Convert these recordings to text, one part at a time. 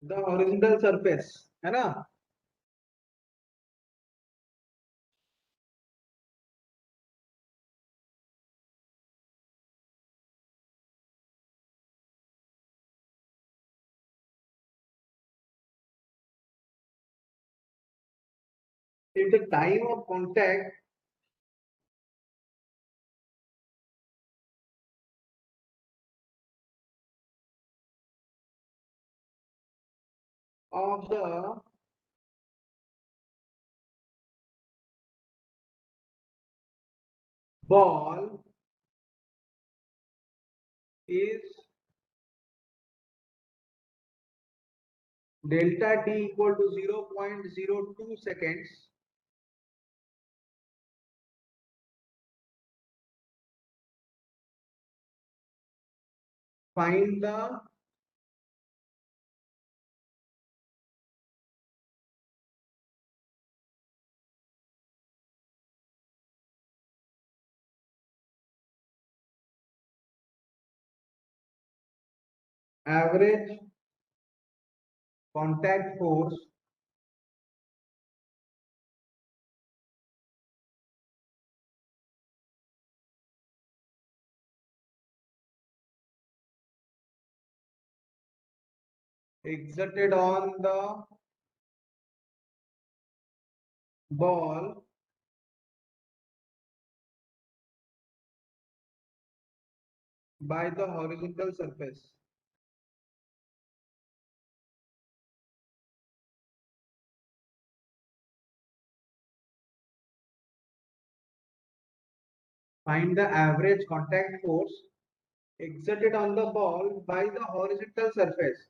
The horizontal surface, है ना। If the time of contact of the ball is delta t equal to 0.02 seconds, find the average contact force exerted on the ball by the horizontal surface. Find the average contact force exerted on the ball by the horizontal surface.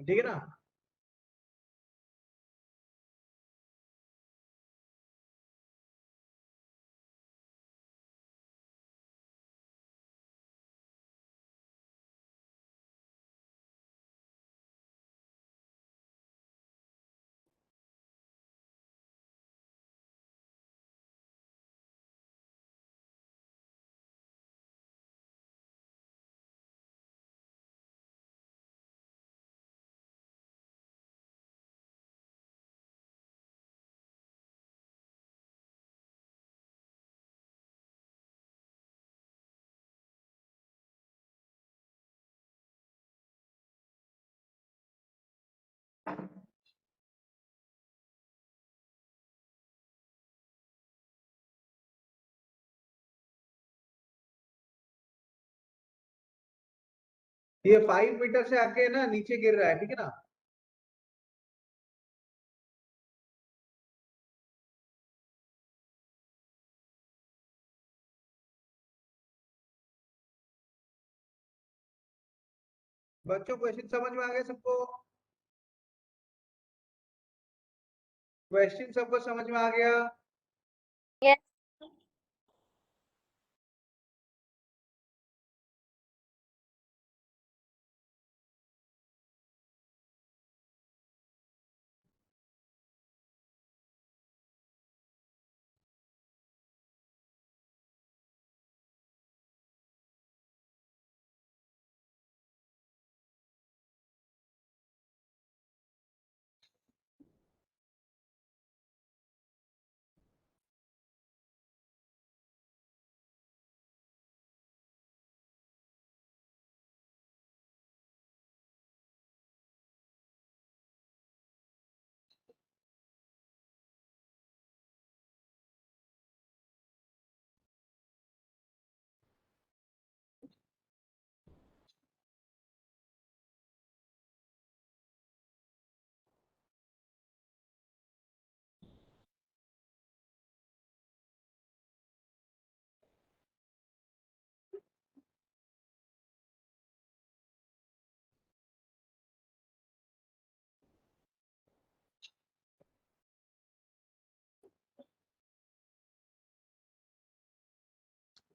ठीक है ना। ये 5 metre से आके ना नीचे गिर रहा है, ठीक है ना। बच्चों क्वेश्चन समझ में आ गया सबको? क्वेश्चन सबको समझ में आ गया? Yes.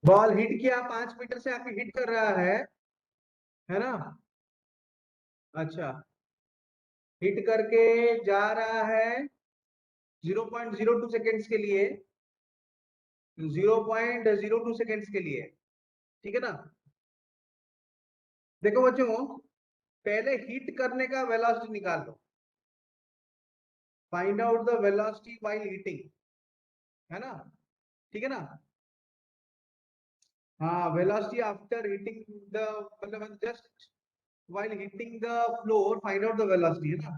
बॉल हिट किया, 5 मीटर से आके हिट कर रहा है ना। अच्छा, हिट करके जा रहा है 0.02 सेकेंड्स के लिए, 0.02 सेकेंड्स के लिए, ठीक है ना। देखो बच्चों, पहले हिट करने का वेलोसिटी निकाल लो, find out the velocity while hitting, है ना, ठीक है ना। हाँ, वेलोसिटी आफ्टर हिटिंग द, मतलब just while hitting the floor, find out the velocity, है ना।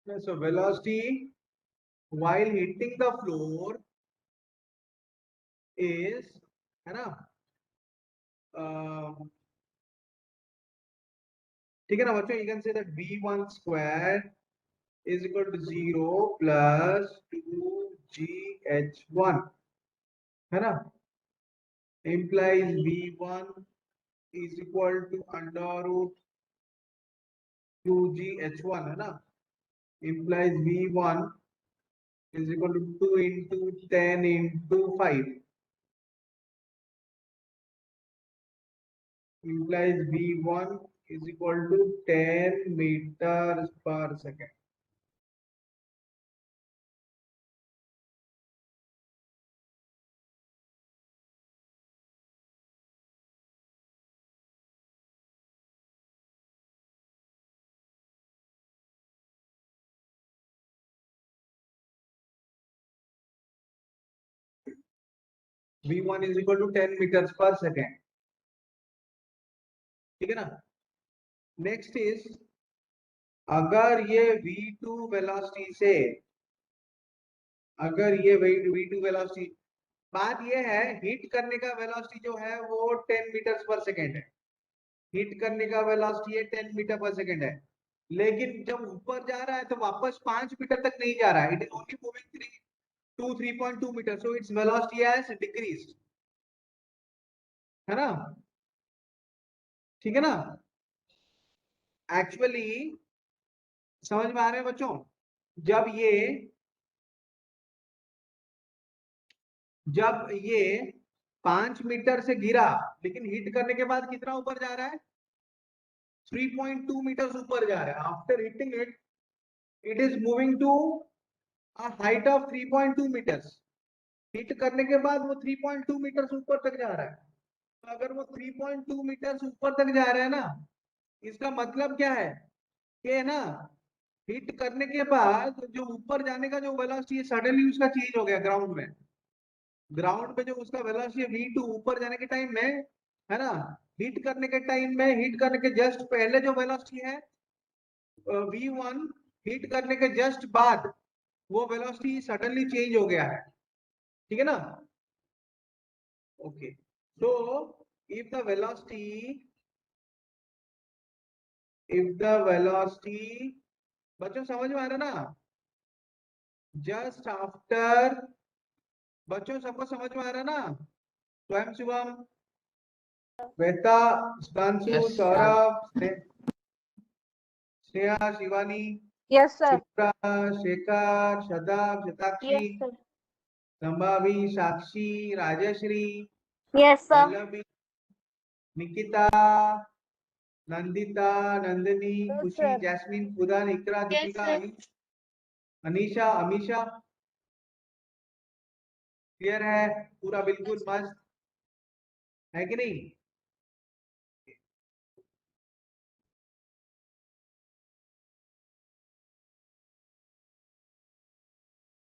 So velocity while hitting the floor is, है ना, ठीक है ना बच्चों, you can say that v1 square is equal to 0 plus 2gh1, है ना, implies v1 is equal to under root 2gh1, है ना, implies v1 is equal to 2 into 10 into 5, implies v1 is equal to 10 meters per second. v1 is equal to 10 meters per second, ठीक है ना। Next is, अगर ये v2 velocity से, अगर ये v2 वेलोसिटी, बात ये है हिट करने का वेलोसिटी जो है वो 10 मीटर पर सेकेंड है, हिट करने का वेलोसिटी है 10 मीटर पर सेकेंड है, लेकिन जब ऊपर जा रहा है तो वापस 5 मीटर तक नहीं जा रहा है, it is only moving 3.2 metre, so its velocity has decreased, है ना, ठीक है ना। एक्चुअली समझ में आ रहे हैं बच्चों, जब ये 5 मीटर से गिरा, लेकिन हिट करने के बाद कितना ऊपर जा रहा है, 3.2 मीटर ऊपर जा रहा है, after hitting it, it is moving to a height of 3.2 metres, hit करने के बाद वो 3.2 मीटर्स ऊपर तक जा रहा है। तो अगर वो 3.2 मीटर्स ऊपर तक जा रहा है ना, इसका मतलब क्या है कि ना, हिट करने के बाद जो ऊपर जाने का जो वेलोसिटी है सडनली उसका चेंज हो गया ग्राउंड में, ग्राउंड पे जो उसका वेलोसिटी है v2 ऊपर जाने के टाइम में, है ना, हिट करने के टाइम में, हिट करने के जस्ट पहले जो वेलोसिटी है v1, हिट करने के जस्ट बाद वो वेलोसिटी सडनली चेंज हो गया है, ठीक है ना। Okay, so if the velocity, बच्चों समझ में आ रहा ना, जस्ट आफ्टर, बच्चों सबको समझ में आ रहा ना, Swayam Shivam, Shweta, Sudhanshu, Yes, sir. Saurabh, Sneha, Shivani, Yes, sir. Chitra, Shekhar, Shadab, Shatakshi, Yes, sir. Sambhavi, Sakshi, Rajshree, Yes, sir. Pallavi, Nikita, Nandita, Nandini, Yes, Khushi, sir. Jasmine, Khudan, Iqra, Yes, Deepika, sir. Ayush, Anisha, Amisha, clear है पूरा, बिल्कुल मस्त है कि नहीं।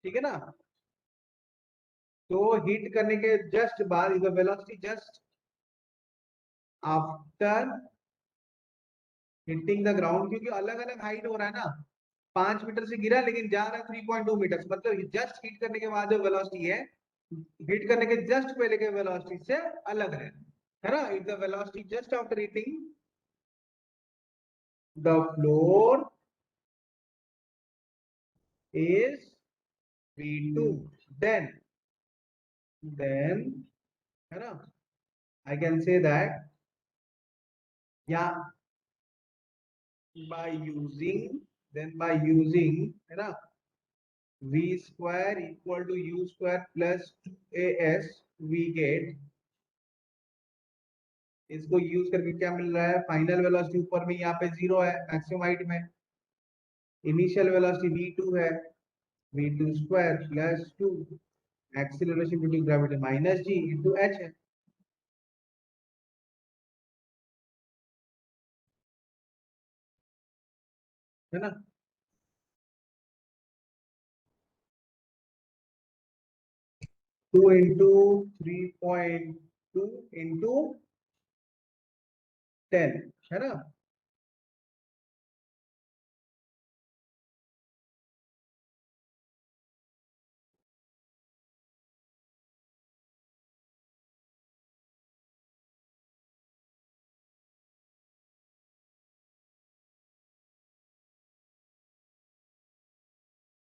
ठीक है ना, तो हिट करने के जस्ट बाद is the velocity just after hitting the ground, क्योंकि अलग अलग हाइट हो रहा है ना, 5 मीटर से गिरा लेकिन जा रहा है 3.2 मीटर, मतलब जस्ट हिट करने के बाद जो वेलोसिटी है, हिट करने के जस्ट पहले के वेलोसिटी से अलग है, है ना, if the velocity just after heating the floor is V2, then है ना, I can say that, yeah, by using है ना V square equal to U square plus 2AS we get, इसको यूज करके क्या मिल रहा है, फाइनल वेलोसिटी ऊपर में यहाँ पे 0 है मैक्सिमम हाइट में, इनिशियल वेलोसिटी V2 है, V2 square plus 2, acceleration due to gravity minus G into H है ना। 2 इंटू 3.2 इंटू 10 है ना।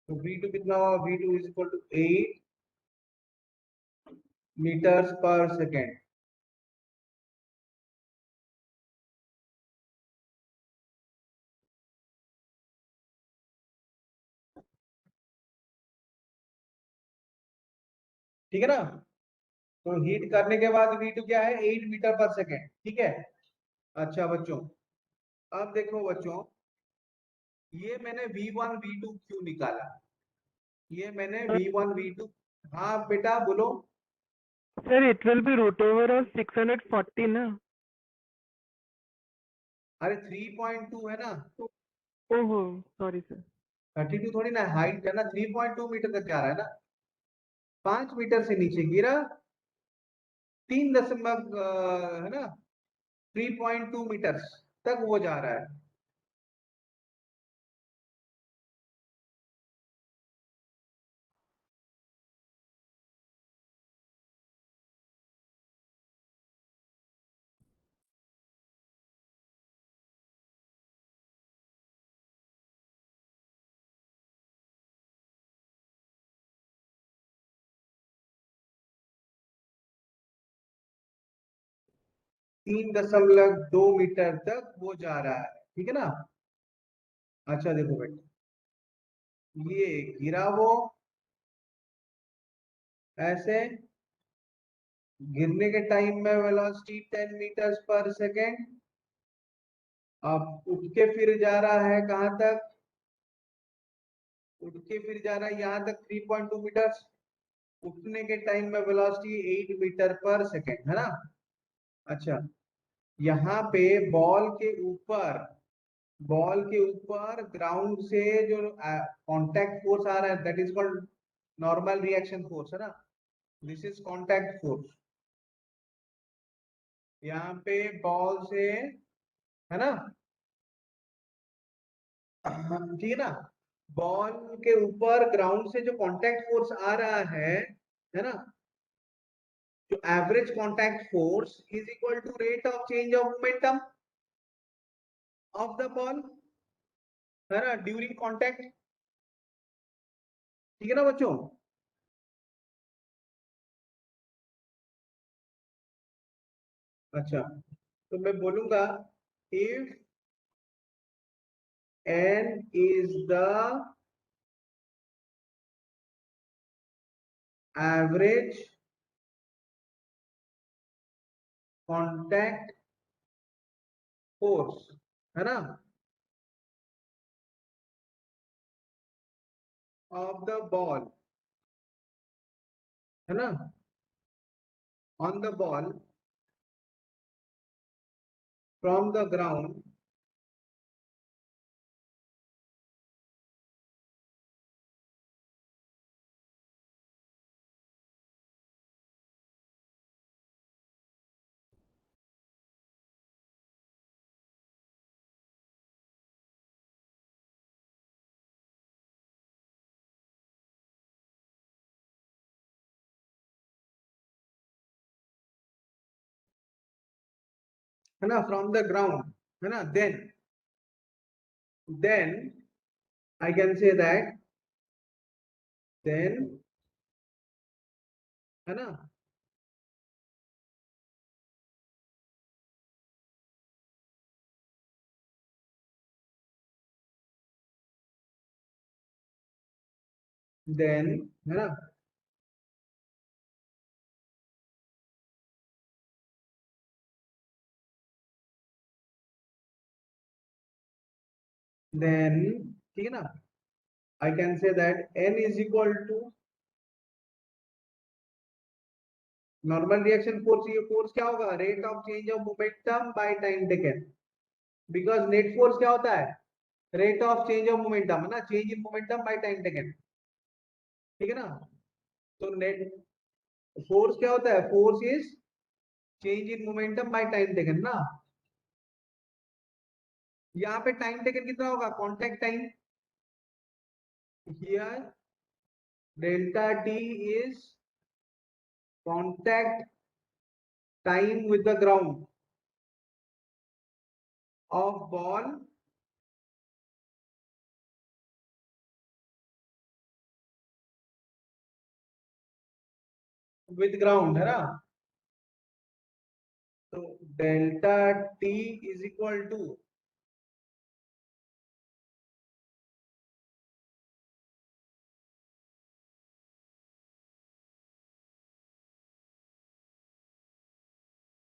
तो V2 कितना हुआ, V2 is equal to 8 metres per second. ठीक है ना, तो हीट करने के बाद V2 क्या है, 8 मीटर पर सेकेंड। ठीक है, अच्छा बच्चों, अब देखो बच्चों, ये मैंने V1 V2 क्यों निकाला, ये मैंने V1 V2, हाँ बेटा बोलो। Sir it will be root over of 640 ना। अरे 3.2 है ना, ओहो सॉरी सर। 32 थोड़ी ना, हाइट है ना, 3.2 मीटर तक जा रहा है ना, 5 मीटर से नीचे गिरा 3 है ना 3.2 मीटर तक वो जा रहा है। 3.2 मीटर तक वो जा रहा है। ठीक है ना, अच्छा देखो बेटा, ये गिरा वो ऐसे, गिरने के टाइम में वेलोसिटी 10 मीटर पर सेकेंड, अब उठ के फिर जा रहा है कहां तक, उठ के फिर जा रहा है यहाँ तक 3.2 मीटर, उठने के टाइम में वेलोसिटी 8 मीटर पर सेकेंड है ना। अच्छा, यहाँ पे बॉल के ऊपर ग्राउंड से जो कांटेक्ट फोर्स आ रहा है, that is called normal reaction force है ना, दिस इज कांटेक्ट फोर्स। यहाँ पे बॉल से है ना, ठीक है ना, बॉल के ऊपर ग्राउंड से जो कांटेक्ट फोर्स आ रहा है ना, जो average contact force is equal to rate of change of momentum of the ball, है ना, ड्यूरिंग कांटेक्ट। ठीक है ना बच्चों, अच्छा, तो मैं बोलूंगा if n is the average contact force, है ना, of the ball, है ना, on the ball from the ground है ना, फ्रॉम द ग्राउंड, है ना, then I can say that, then, है ना, देन, है ना, देन, ठीक है ना, I can say that n is equal to normal reaction force, ये फोर्स क्या होगा, rate of change of momentum by time taken, because net force क्या होता है, rate of change of momentum, है ना, change in momentum by time taken, ठीक है ना। तो नेट फोर्स क्या होता है, force is change in momentum by time taken ना। यहाँ पे टाइम टेकन कितना होगा, contact time, here delta T is contact time with the ground of ball with ground, है ना। तो delta T is equal to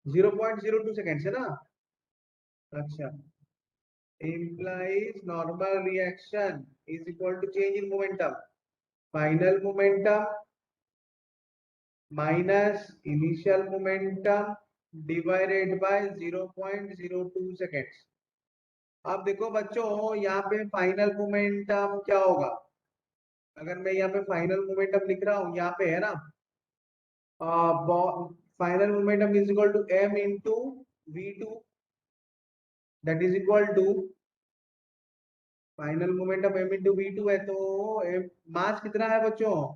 0.02 seconds, है ना। अच्छा, implies normal reaction is equal to change in momentum, final momentum minus initial momentum divided by 0.02 seconds. अब देखो बच्चों, यहाँ पे फाइनल मोमेंटम क्या होगा, अगर मैं यहाँ पे फाइनल मोमेंटम लिख रहा हूँ, यहाँ पे है ना, final momentum is equal to m into v2, that is equal to final momentum m into v2 है, तो मास कितना है बच्चों,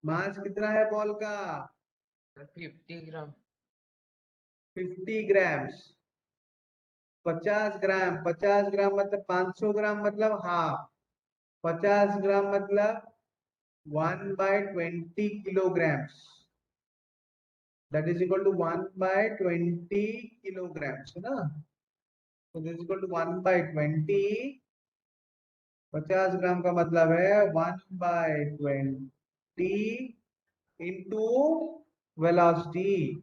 मास कितना है बॉल का, 50 ग्राम। 50 ग्राम्स, 50 ग्राम मतलब 500 ग्राम मतलब हाफ, 50 ग्राम मतलब 1/20 kilograms, that is equal to 1/20 kilograms, है ना। तो this is equal to 1/20, 50 gram का मतलब है 1/20 इंटू वेलोसिटी,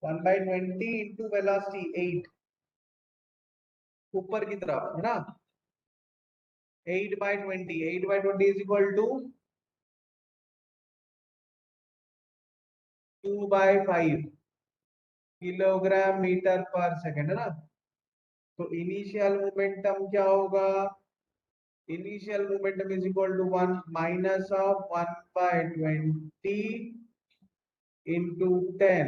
1/20 इंटू वेलोसिटी 8 ऊपर की तरफ, है ना। 8/20 is equal to 2/5 kilogram metre per second, है ना। तो इनिशियल मोमेंटम क्या होगा, initial momentum is equal to 1 minus of 1/20 into 10,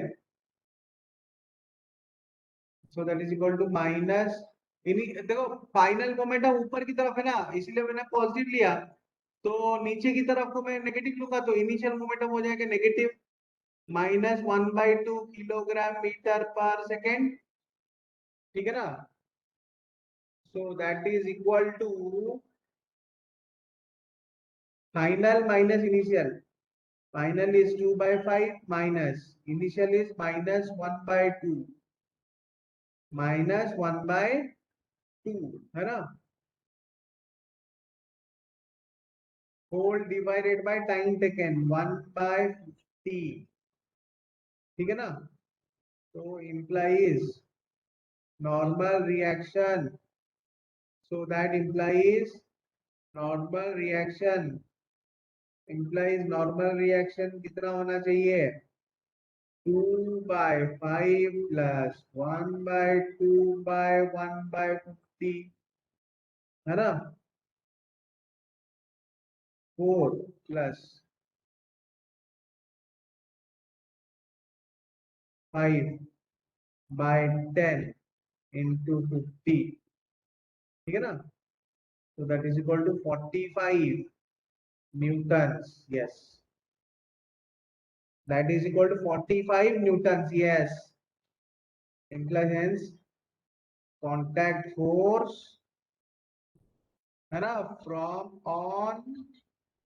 so that is equal to minus, देखो फाइनल मोमेंटम ऊपर की तरफ है ना, इसलिए मैंने पॉजिटिव लिया, तो नीचे की तरफ को मैं नेगेटिव लूंगा, तो इनिशियल मोमेंटम हो जाएगा negative -1/2 kilogram metre per second, ठीक है ना। So that is equal to final minus initial, final is 2/5 minus initial is -1/2 -1/2, है ना, whole divided by time taken 1/50, ठीक है ना। तो implies normal reaction, so that implies normal reaction कितना होना चाहिए, 2/5 प्लस 1/2/1/50, है ना, 4 प्लस 5/10 इंटू 50, ठीक है ना। तो that is equal to 45 newtons, yes, that is equal to 45 newtons, yes, implies contact force है ना, from on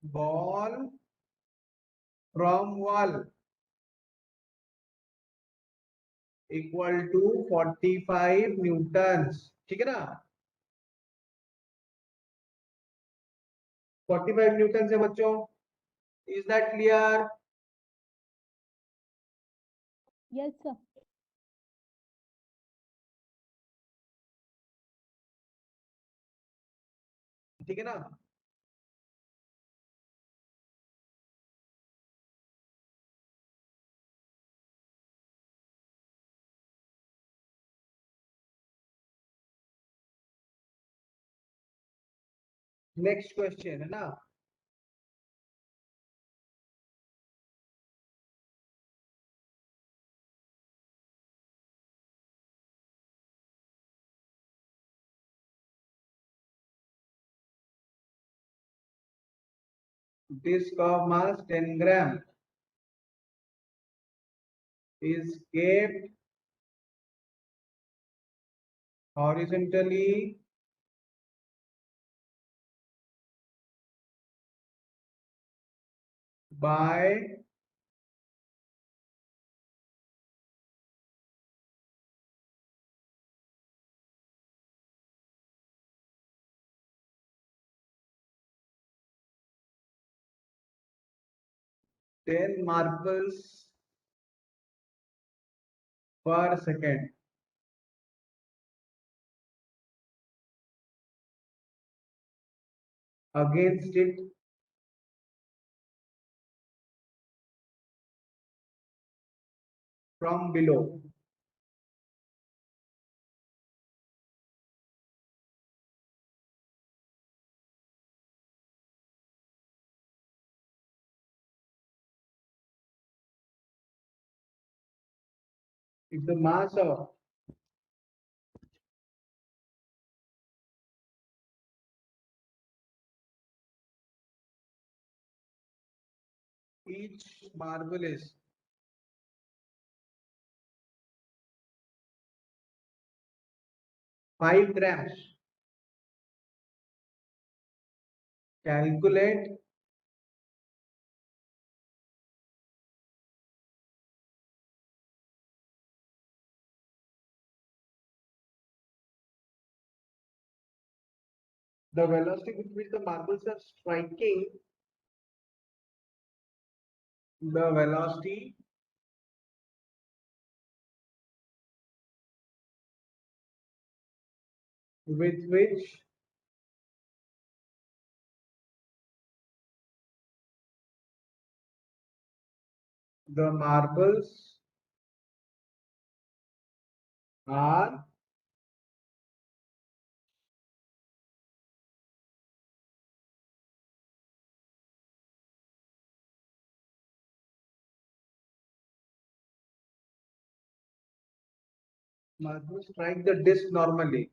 ball from wall equal to 45 newtons, ठीक है ना। 45 न्यूटन है बच्चों, is that clear? Yes, sir. ठीक है ना। नेक्स्ट क्वेश्चन है ना, disc of mass 10 gram is kept horizontally by ten marbles per second. Against it, from below. If the mass of each marble is 5 grams, calculate the velocity with which the marbles are striking, the velocity with which the marbles are marbles strike the disc normally.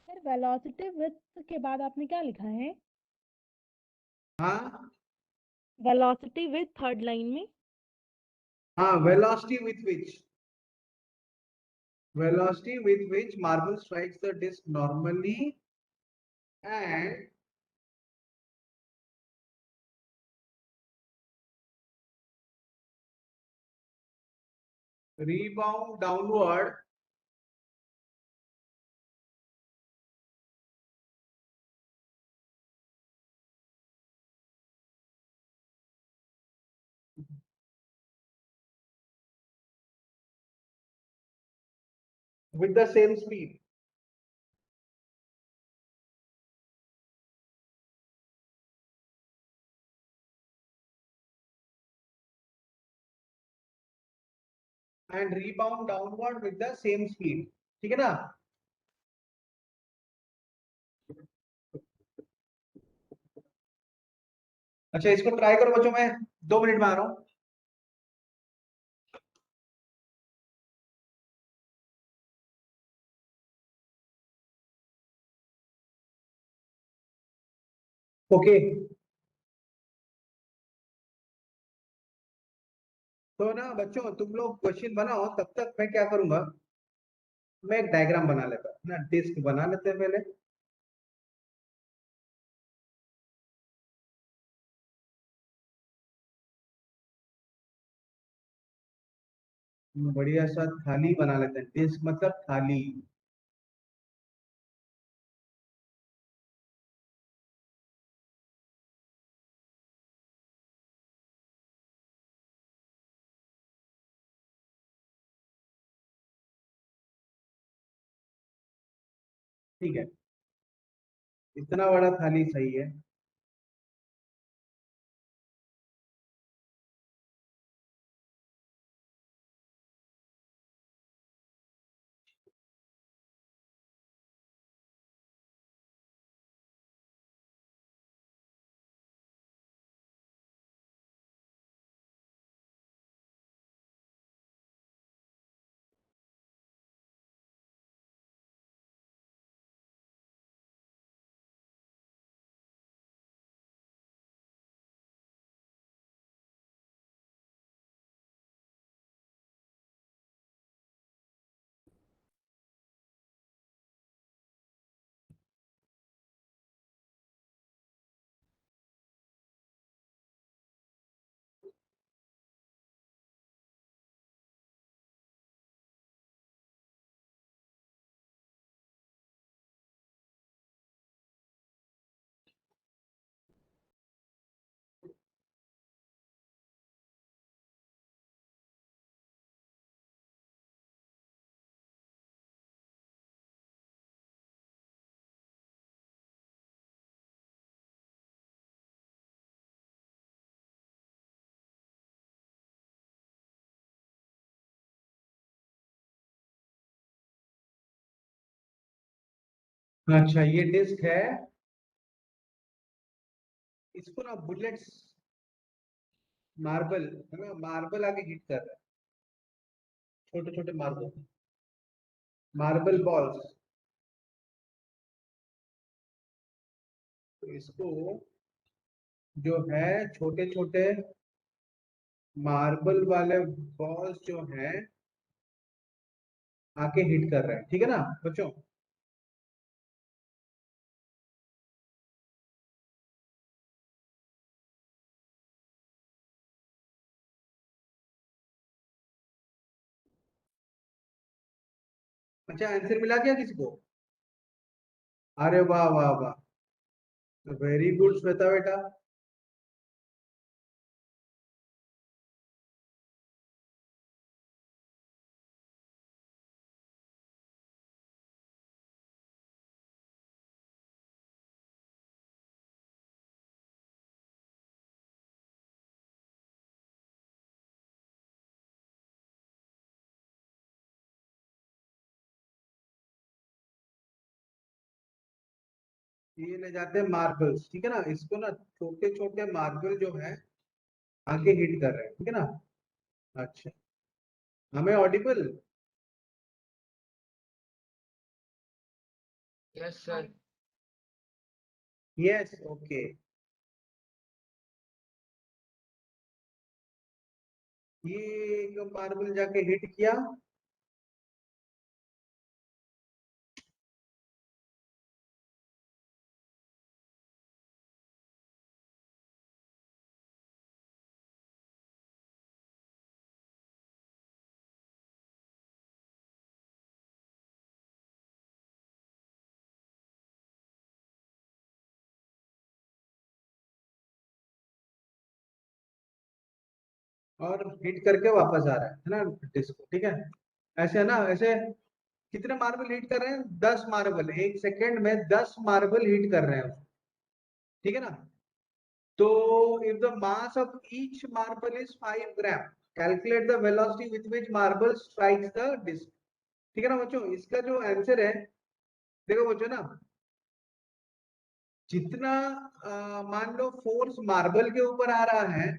Sir velocity width के बाद आपने क्या लिखा है? हाँ velocity with third line में हाँ, velocity with which marble strikes the disc normally and rebound downward with the same speed. And rebound downward with the same speed. ठीक है ना। अच्छा, इसको ट्राई करो बच्चों, मैं 2 मिनट में आ रहा हूँ। ओके, तो ना बच्चों तुम लोग क्वेश्चन बनाओ, तब तक मैं क्या करूंगा, मैं एक डायग्राम बना लेता हूँ ना, डिस्क बना लेते हैं पहले। बढ़िया सा थाली बना लेते हैं, डिस्क मतलब थाली। ठीक है, इतना बड़ा थाली सही है। अच्छा, ये डिस्क है, इसको ना बुलेट्स, मार्बल है ना, मार्बल आके हिट कर रहा है, छोटे छोटे मार्बल, मार्बल बॉल्स। तो इसको जो है छोटे छोटे मार्बल वाले बॉल्स जो हैं आके हिट कर रहे हैं, ठीक है ना बच्चों। अच्छा, आंसर मिला क्या किसी को? अरे वाह वाह वाह, वेरी गुड श्वेता बेटा। ये ले जाते हैं मार्बल्स, ठीक है ना, इसको ना छोटे छोटे मार्बल जो है आके हिट कर रहे हैं, ठीक है ना। अच्छा, हमें Audible. Yes, sir. Yes, okay. ये एक मार्बल जाके हिट किया, और हिट करके वापस आ रहा है ना डिस्को, ठीक है। ऐसे है ना, ऐसे कितने मार्बल हिट कर रहे हैं? 10 मार्बल, एक सेकेंड में 10 मार्बल हिट कर रहे हैं उसको, ठीक है ना। तो if the mass of each marble is 5 gram, calculate the velocity with which marble strikes the disk, ठीक है ना बच्चों। इसका जो आंसर है, देखो बच्चों ना, जितना मान लो फोर्स मार्बल के ऊपर आ रहा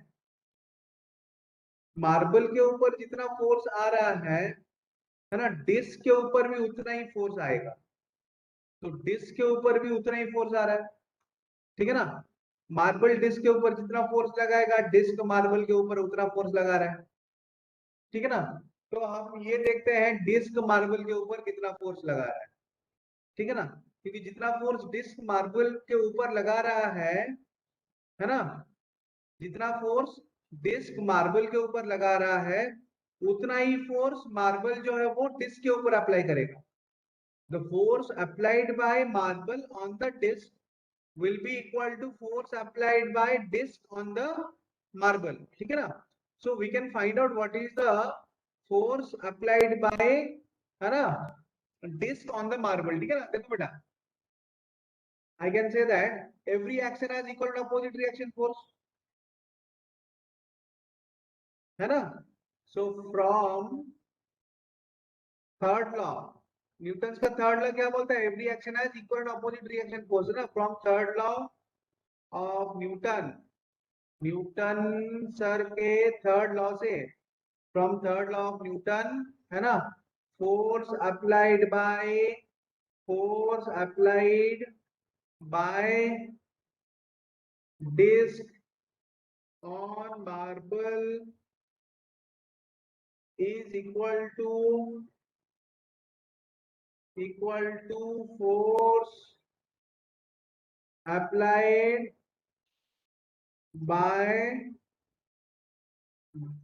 मार्बल के ऊपर जितना फोर्स आ रहा है ना, डिस्क के ऊपर भी उतना ही फोर्स आएगा। तो डिस्क के ऊपर भी उतना ही फोर्स आ रहा है, ठीक है ना। मार्बल डिस्क के ऊपर जितना फोर्स लगाएगा, डिस्क मार्बल के ऊपर उतना फोर्स लगा रहा है, ठीक है ना। तो हम ये देखते हैं डिस्क मार्बल के ऊपर कितना फोर्स लगा रहा है, ठीक है ना। क्योंकि जितना फोर्स डिस्क मार्बल के ऊपर लगा रहा है ना, जितना फोर्स डिस्क मार्बल के ऊपर लगा रहा है उतना ही फोर्स मार्बल जो है वो डिस्क के ऊपर अप्लाई करेगा। The force applied by marble on the disk will be equal to force applied by disc on the marble, ठीक है ना। So we can find out what is the force applied by, है ना, disc on the marble, ठीक है ना। देखो बेटा, I can say that every action has equal and opposite reaction force, है ना। So from third law, Newton का थर्ड लॉ क्या बोलता है, every action has equal and opposite reaction force, है ना। From third law of Newton, Newton sir के third law से, from third law of Newton, है ना, force applied by disk on marble is equal to force applied by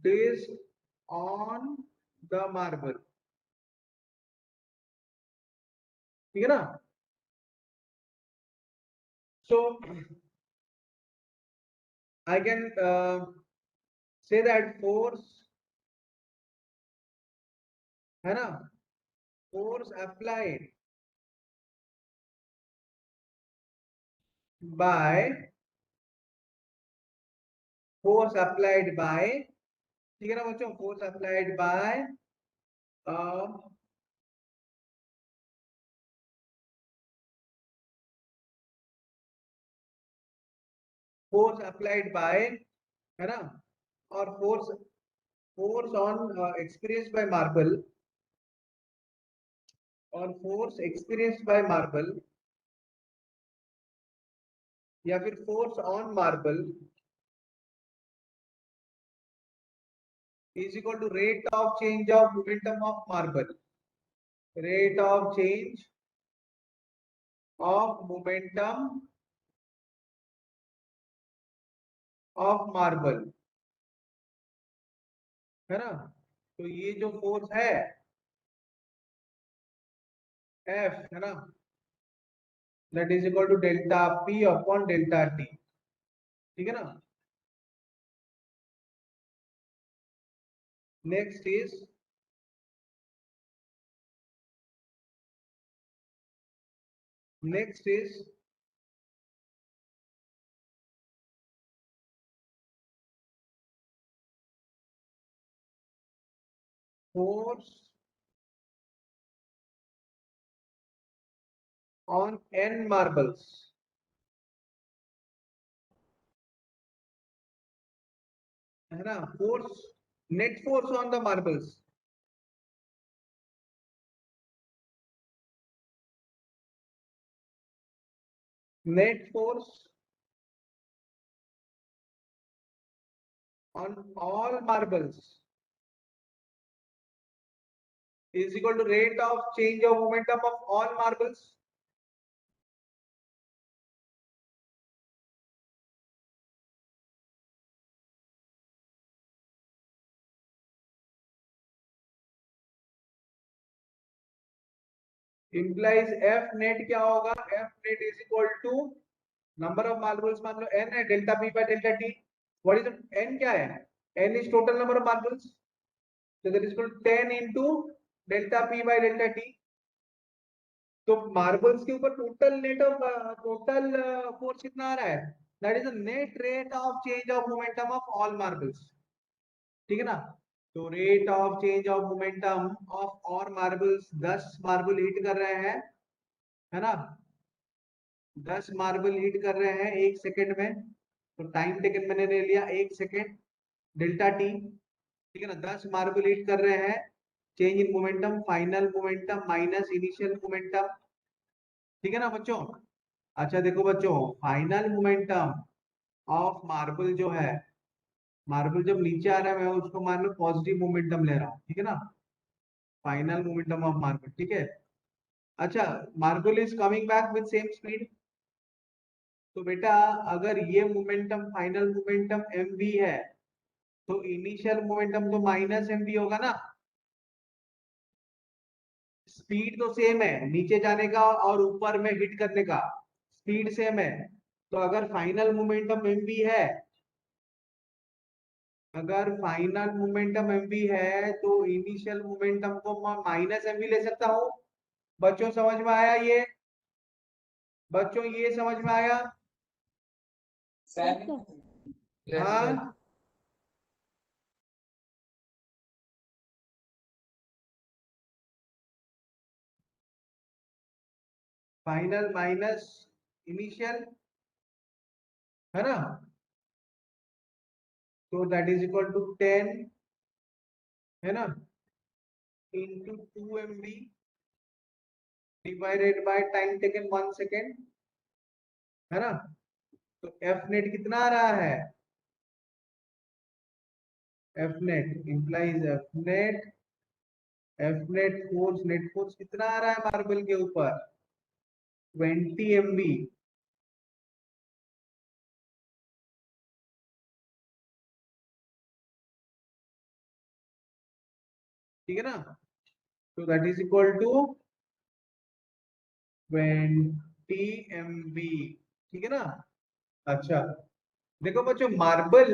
disk on the marble, ठीक है ना। So I can say that force, है ना, force applied by ठीक है ना बच्चों, force applied by force applied bye, है ना, और force on experience by marble, और फोर्स एक्सपीरियंस बाय मार्बल या फिर force on marble is equal to rate of change of momentum of marble, rate of change of momentum of marble, है ना। तो ये जो फोर्स है F, है ना, that is equal to delta P upon delta T, ठीक है ना। Next is force on n marbles, है ना, force, net force on the marbles, net force on all marbles is equal to rate of change of momentum of all marbles, implies F net क्या होगा, F net is equal to number of marbles, मान लो n है, delta P by delta T, what is it, n क्या है, n is total number of marbles, so that is equal to 10 into delta P by delta T। तो marbles के ऊपर total force कितना आ रहा है, that is the net rate of change of momentum of all marbles, ठीक है ना। तो rate of change of momentum of और मार्बल्स, 10 मार्बल हिट कर रहे हैं, है ना, 10 मार्बल हिट कर रहे हैं 1 सेकेंड में, तो टाइम टेकन मैंने ले लिया 1 सेकेंड, डेल्टा टी, ठीक है ना। 10 मार्बल हिट कर रहे हैं, change in momentum, final momentum minus initial momentum, ठीक है ना बच्चों। अच्छा देखो बच्चों, फाइनल मोमेंटम ऑफ मार्बल जो है, मार्बल जब नीचे आ रहा है मैं उसको मान लो पॉजिटिव मोमेंटम ले रहा हूँ, ठीक है ना, फाइनल मोमेंटम ऑफ मार्बल, ठीक है। अच्छा, marble is coming back with same speed, तो बेटा अगर ये momentum final momentum M V है तो इनिशियल मोमेंटम तो माइनस एम वी होगा ना। स्पीड तो सेम है नीचे जाने का और ऊपर में हिट करने का, स्पीड सेम है। तो अगर फाइनल मोमेंटम एम वी है, अगर फाइनल मोमेंटम एम वी है तो इनिशियल मोमेंटम को माइनस एम वी ले सकता हूँ। बच्चों समझ में आया ये? बच्चों ये समझ में आया? Yes, sir. Yes, sir. हाँ, फाइनल माइनस इनिशियल, है ना, तो दैट इज इक्वल टू 10, है ना, into 2 MV divided by time taken 1 second, है ना। तो एफ नेट कितना आ रहा है? F net implies F net force, net force कितना आ रहा है मार्बल के ऊपर? 20 MV, ठीक है ना। तो that is equal to 20 MV, ठीक है ना। अच्छा, देखो बच्चों, मार्बल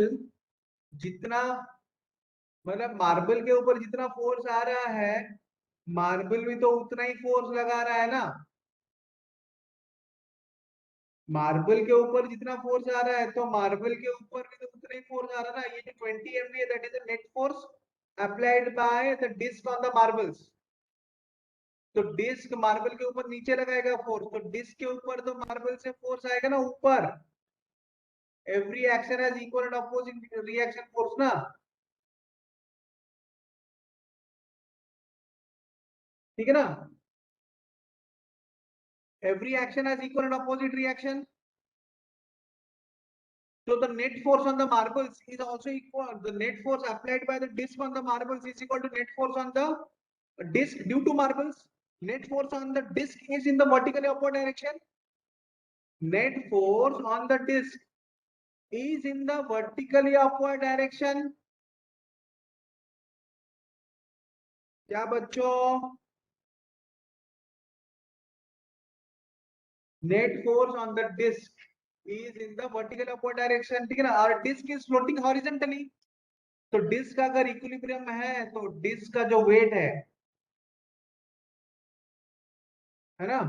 जितना, मतलब मार्बल के ऊपर जितना फोर्स आ रहा है, मार्बल भी तो उतना ही फोर्स लगा रहा है ना। मार्बल के ऊपर जितना फोर्स आ रहा है तो मार्बल के ऊपर भी तो उतना ही फोर्स आ रहा है ना। ये जो 20 MV है that is the net force applied by the disk on the marbles. तो डिस्क मार्बल के ऊपर नीचे लगाएगा फोर्स, तो डिस्क के ऊपर तो मार्बल से फोर्स आएगा ना ऊपर। Every action has equal and opposite reaction force ना, ठीक है ना। Every action has equal and opposite reaction, so the net force on the marbles is also equal, the net force applied by the disc on the marbles is equal to net force on the disc due to marbles. Net force on the disc is in the vertically upward direction. Net force on the disc is in the vertically upward direction. क्या बच्चों? Net force on the disc is in the vertical upward direction, ठीक है ना। और disc is floating horizontally, तो disc अगर equilibrium में है तो डिस्क का जो वेट है ना,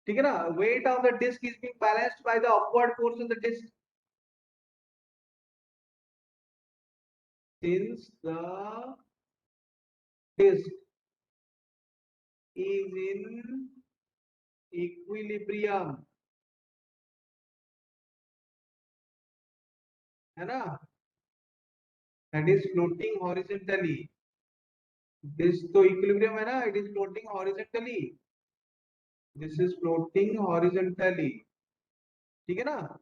ठीक है ना, weight of the disk is being balanced by the upward force in the disk, since the disk is in equilibrium, है ना, that is floating horizontally, disk तो equilibrium है ना, it is floating horizontally, this is floating horizontally, ठीक है ना।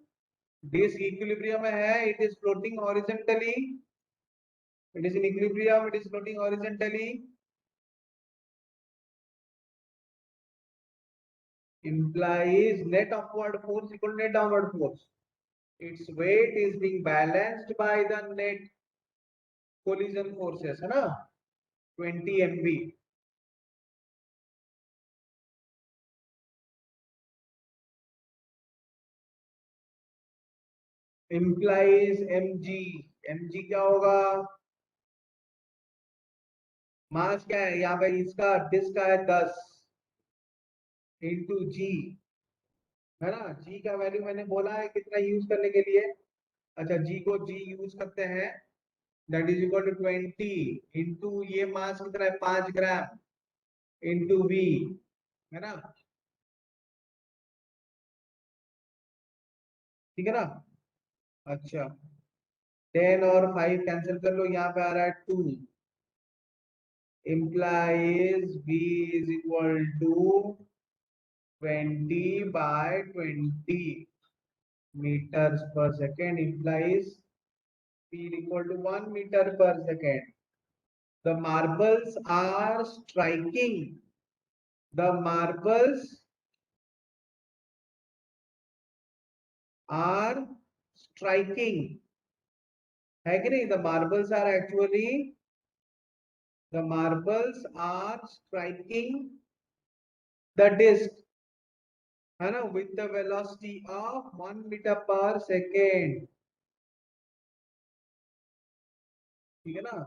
Disc equilibrium में है, it is floating horizontally, it is in equilibrium, it is floating horizontally, implies net upward force equal to net downward force. Its weight is being balanced by the net collision forces, है ना, 20 MV। implies mg, mg क्या होगा? मास क्या है यहाँ पे, इसका disc का है 10 इंटू जी, है ना। जी का वैल्यू मैंने बोला है कितना यूज करने के लिए। अच्छा, जी को जी यूज करते हैं, that is equal to 20 into ये मास कितना है 5 ग्राम इंटू वी, है ना, ठीक है ना। अच्छा, 10 और 5 कैंसिल कर लो, यहाँ पे आ रहा है 2, implies v is equal to 20 by 20, meters per second implies speed equal to 1 meter per second. The marbles are striking. The marbles are striking. है कि नहीं? The marbles are actually, the marbles are striking the disc, है ना, with the velocity of 1 meter per second. ठीक है ना?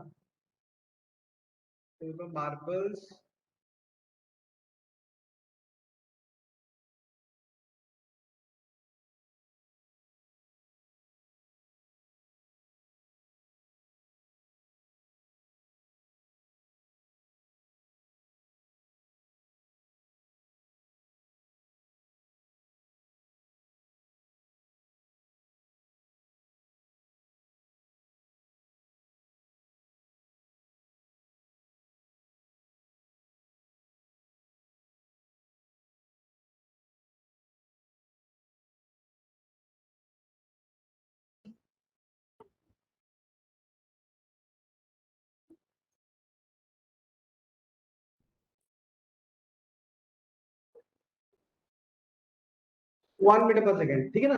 तो the marbles one metre per second, ठीक है ना?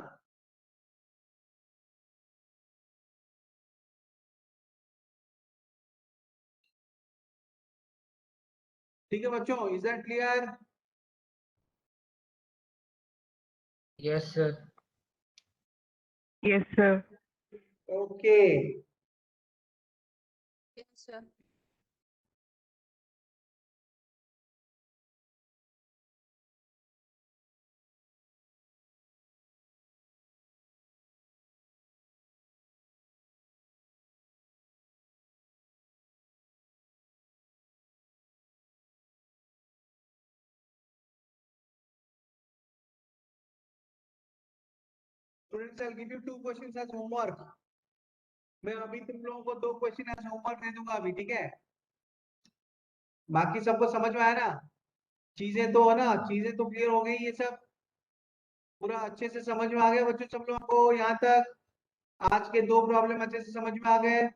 ठीक है बच्चों, is that clear? Yes, sir. Yes, sir. Okay. Yes, sir. Students, I will give you two questions as homework. मैं अभी तुम लोगों को दो क्वेश्चन एज होमवर्क दे दूंगा अभी, ठीक है? बाकी सबको समझ में आया ना? चीजें तो है ना, चीजें तो क्लियर हो गई, ये सब पूरा अच्छे से समझ में आ गया बच्चों सब लोगों को यहाँ तक? आज के दो प्रॉब्लम अच्छे से समझ में आ गए?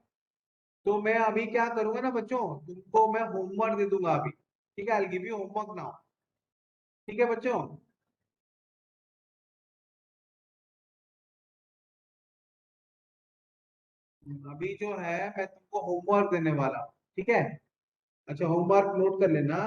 तो मैं अभी क्या करूंगा ना बच्चों, तुमको मैं होमवर्क दे दूंगा अभी, ठीक है? आई will give you homework now. ठीक है बच्चों? अभी जो है मैं तुमको होमवर्क देने वाला हूँ, ठीक है? अच्छा, होमवर्क नोट कर लेना.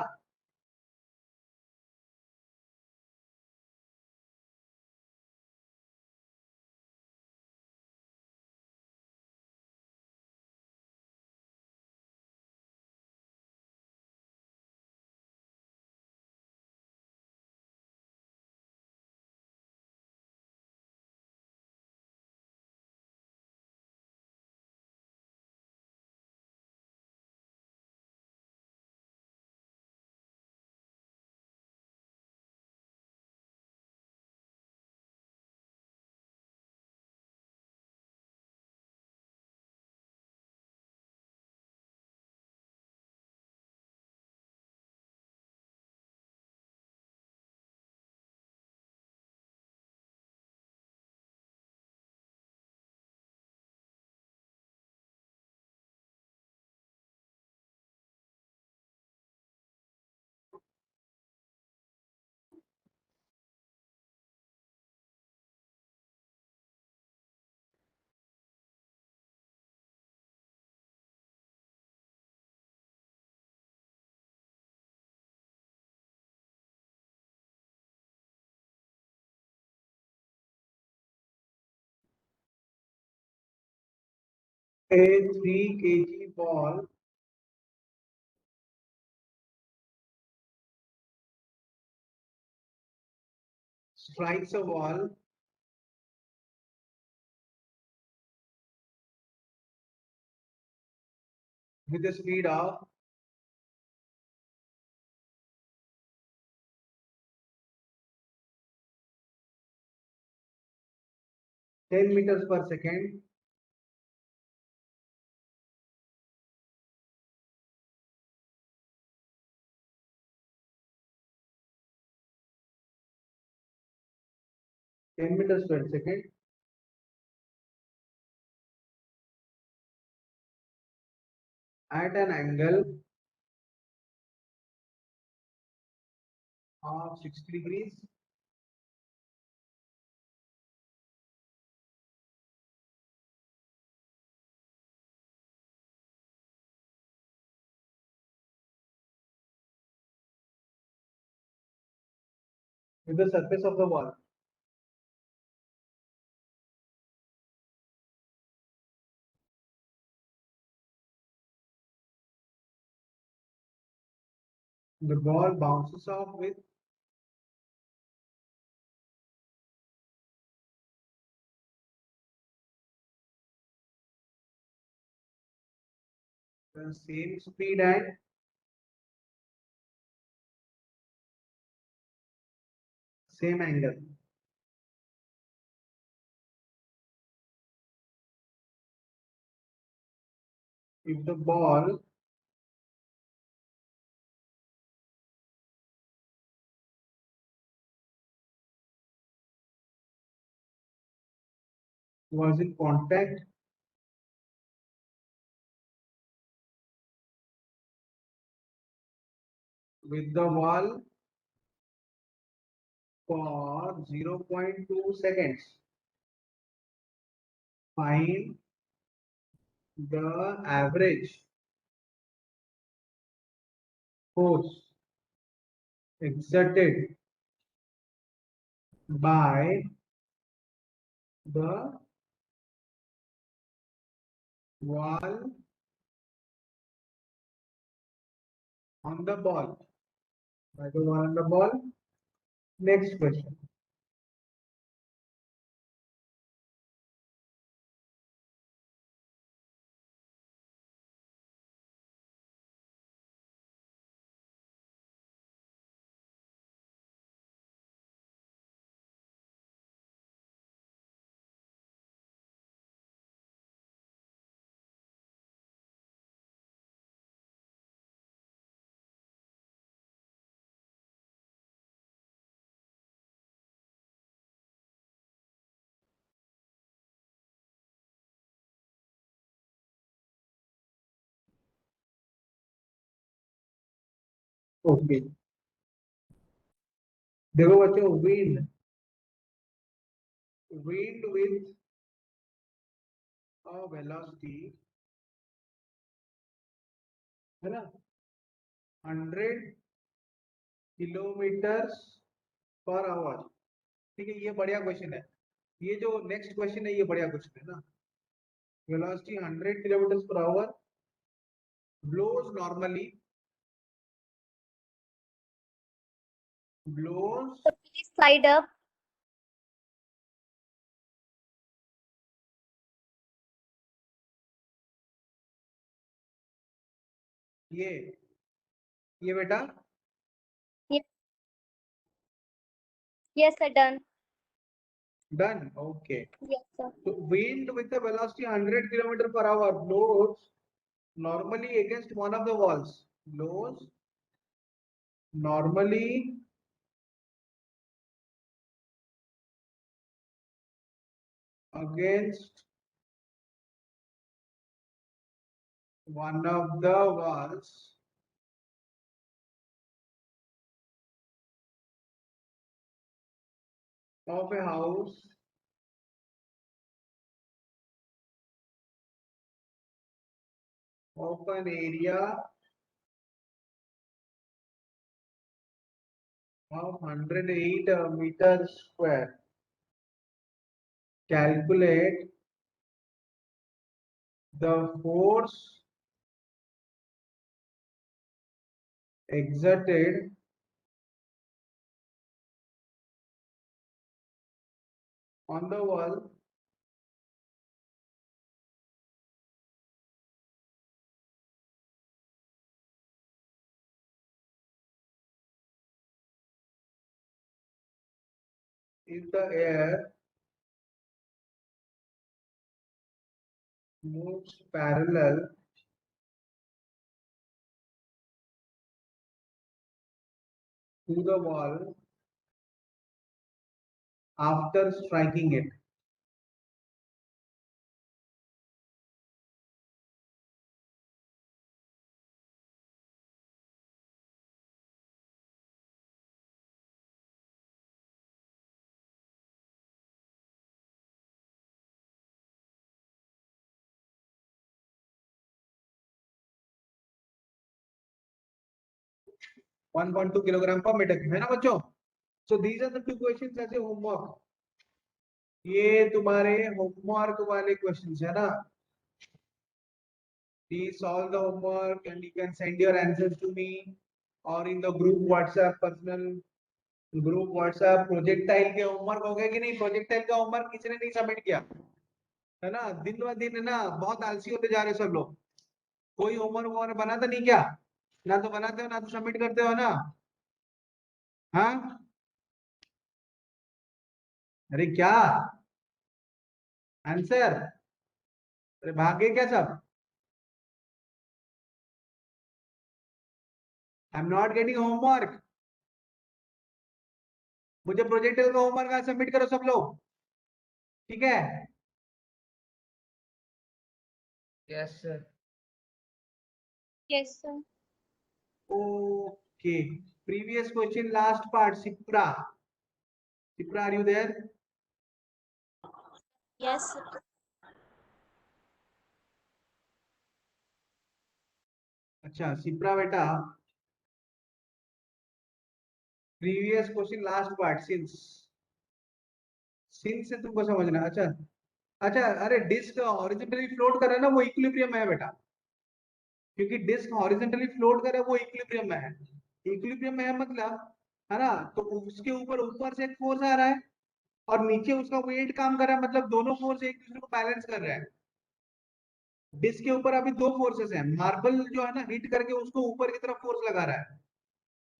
A 3 kg ball strikes a wall with a speed of 10 meters per second. Ten meters per second. at an angle of 60 degrees with the surface of the wall. The ball bounces off with the same speed and same angle. If the ball was in contact with the wall for 0.2 seconds, find the average force exerted by the wall on the ball. By the wall on the ball. Next question. Okay. देखो बच्चों, wind with a velocity है ना 100 kilometre per hour. ठीक है, ये बढ़िया question है. ये जो नेक्स्ट क्वेश्चन है ये बढ़िया क्वेश्चन है ना. Velocity 100 kilometre per hour, blows normally, blows So please slide up. ये बेटा Yes, sir. Done. done. Okay. Yes, sir. So wind with a velocity 100 kilometer per hour blows normally against one of the walls. Blows normally against one of the walls of a house of an area of 108 meters square. Calculate the force exerted on the wall if the air moves parallel to the wall after striking it. 1.2 kilogram per metre cube, है ना बच्चों? So these are the two questions as a homework. ये तुम्हारे homework वाले questions है ना। Please solve the homework and you can send your answers to me or in the group WhatsApp, personal group WhatsApp। Projectile के homework हो गए कि नहीं? प्रोजेक्टाइल का होमवर्क किसी ने नहीं सबमिट किया है ना? दिन ब दिन है ना, बहुत आलसी होते जा रहे सब लोग। कोई होमवर्क वगैरह बनाता नहीं क्या? ना तो बनाते हो ना तो सबमिट करते हो ना। हाँ, अरे क्या आंसर? अरे भागे क्या सब? I am not getting homework. मुझे प्रोजेक्ट का होमवर्क आज सबमिट करो सब लोग, ठीक है? Yes, sir. Yes, sir. Okay, previous question last part, Sipra. Sipra, are you there? Yes, sir. अच्छा सिप्रा बेटा, previous question last part, since से तुमको समझना। अच्छा अच्छा, अरे डिस्क हॉरिजॉन्टली फ्लोट कर रहा है ना, वो इक्विलिब्रियम में है बेटा। क्योंकि डिस्क हॉरिजॉन्टली फ्लोट कर रहा है, वो इक्विलिब्रियम में है। इक्विलिब्रियम में है मतलब, है ना? तो उसके ऊपर ऊपर से एक फोर्स आ रहा है और नीचे उसका वेट काम कर रहा है, मतलब दोनों फोर्स एक दूसरे को बैलेंस कर रहे हैं। डिस्क के ऊपर अभी दो फोर्सेस हैं। मार्बल जो है ना, हिट करके उसको ऊपर की तरफ फोर्स लगा रहा है।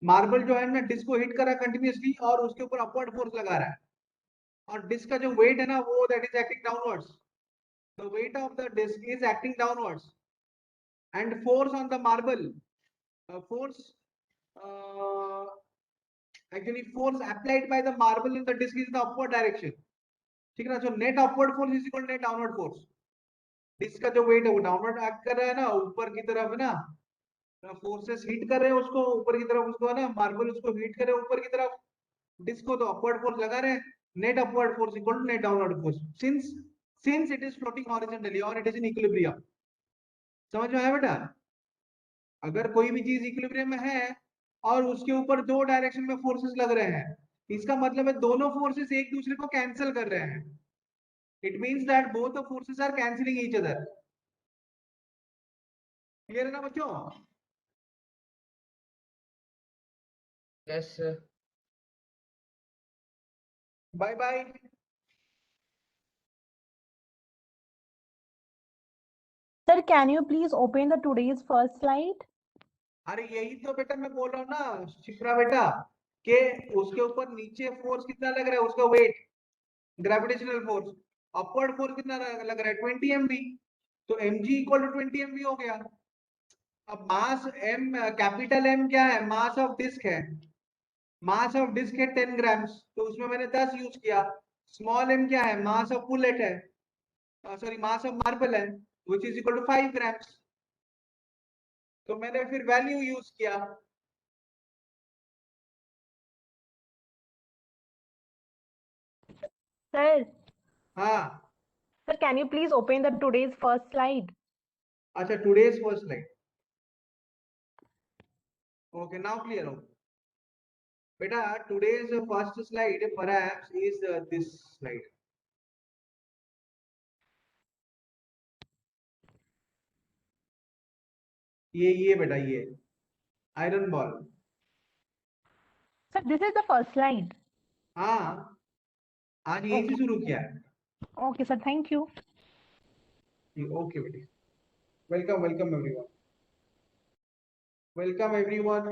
मार्बल जो है ना, डिस्क को हिट कर रहा है कंटिन्यूअसली और उसके ऊपर अपवर्ड फोर्स लगा रहा है। और डिस्क का जो वेट है ना, वो that is acting downwards. The weight of the disk is acting downwards and force on the marble, force actually force applied by the marble in the disc is the upward direction, ठीक है ना? so net upward force is equal to net downward force। Disk का जो wait है वो downward act कर रहा है ना, ऊपर की तरफ है ना, फोर्सेस हिट कर रहे हैं उसको ऊपर की तरफ, उसको है ना, मार्बल उसको हिट कर रहे हैं ऊपर की तरफ, डिस्क को तो अपवर्ड फोर्स लगा रहे हैं। Net upward force equal to net downward force since it is floating horizontally और इट इज इन इक्विलिब्रियम। समझ में आया बेटा? अगर कोई भी चीज इक्विलिब्रियम में है और उसके ऊपर दो डायरेक्शन में फोर्सेस लग रहे हैं, इसका मतलब है दोनों फोर्सेस एक दूसरे को कैंसिल कर रहे हैं। It means that both the forces are cancelling each other. Clear है ना बच्चों? Yes, sir. Bye bye. Sir, can you please open the today's first slide? अरे यही तो बेटा मैं बोल रहा हूँ ना शिप्रा बेटा, कि उसके ऊपर नीचे फोर्स कितना लग रहा है, उसका weight, gravitational force. Upward force कितना लग रहा है? 20 MV। तो mg इक्वल टू 20 MV हो गया। अब मास m, कैपिटल M क्या है? मास ऑफ डिस्क है। मास ऑफ डिस्क है 10 ग्राम्स, तो उसमें मैंने 10 यूज किया। स्मॉल m क्या है? मास ऑफ बुलेट है, सॉरी मास ऑफ मार्बल है, which is equal to 5 grams. तो मैंने फिर वैल्यू यूज किया। Sir, हाँ, sir, can you please open the today's first slide? अच्छा today's first slide. Okay now clear हो बेटा? Today's first slide perhaps is this slide. ये बेटा, ये iron ball. Sir, this is the first slide. हाँ, आज यही से शुरू किया है। Okay, sir, thank you. Okay बेटी, welcome welcome everyone, welcome everyone.